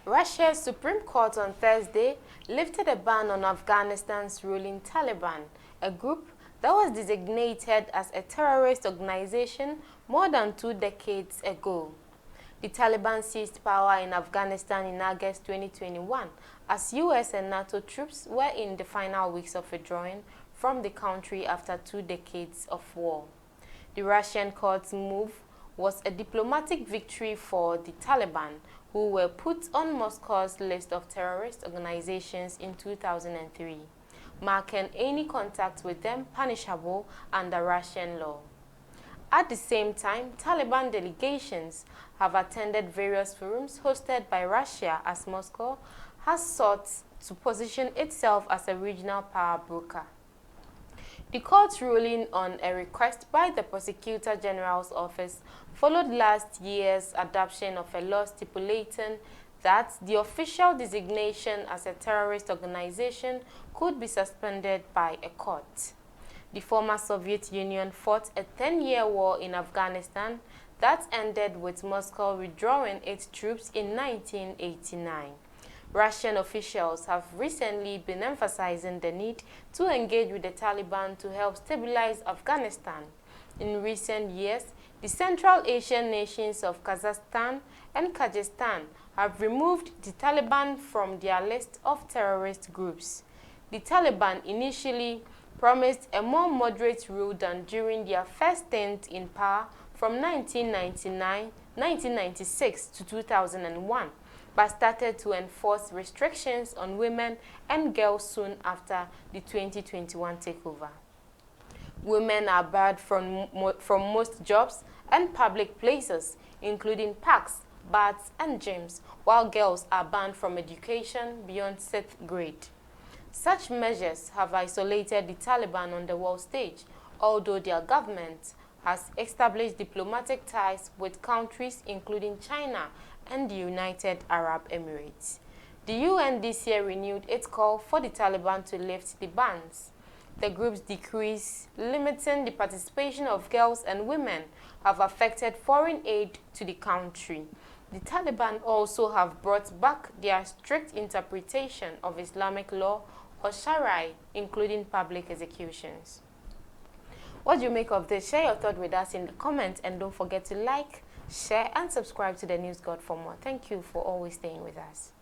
Russia's Supreme Court on Thursday lifted a ban on Afghanistan's ruling Taliban, a group that was designated as a terrorist organization more than 2 decades ago. The Taliban seized power in Afghanistan in August 2021 as US and NATO troops were in the final weeks of withdrawing from the country after 2 decades of war. The Russian court's move was a diplomatic victory for the Taliban, who were put on Moscow's list of terrorist organizations in 2003, making any contact with them punishable under Russian law. At the same time, Taliban delegations have attended various forums hosted by Russia as Moscow has sought to position itself as a regional power broker. The court's ruling on a request by the Prosecutor General's office followed last year's adoption of a law stipulating that the official designation as a terrorist organization could be suspended by a court. The former Soviet Union fought a 10-year war in Afghanistan that ended with Moscow withdrawing its troops in 1989. Russian officials have recently been emphasizing the need to engage with the Taliban to help stabilize Afghanistan. In recent years, the Central Asian nations of Kazakhstan and Kyrgyzstan have removed the Taliban from their list of terrorist groups. The Taliban initially promised a more moderate rule than during their first stint in power from 1996 to 2001. But started to enforce restrictions on women and girls soon after the 2021 takeover. Women are barred from most jobs and public places, including parks, baths, and gyms, while girls are banned from education beyond 6th grade. Such measures have isolated the Taliban on the world stage, although their government has established diplomatic ties with countries including China and the United Arab Emirates. The UN this year renewed its call for the Taliban to lift the bans. The group's decrees limiting the participation of girls and women have affected foreign aid to the country. The Taliban also have brought back their strict interpretation of Islamic law or Sharia, including public executions. What do you make of this? Share your thought with us in the comments and don't forget to like, share and subscribe to the News God for more. Thank you for always staying with us.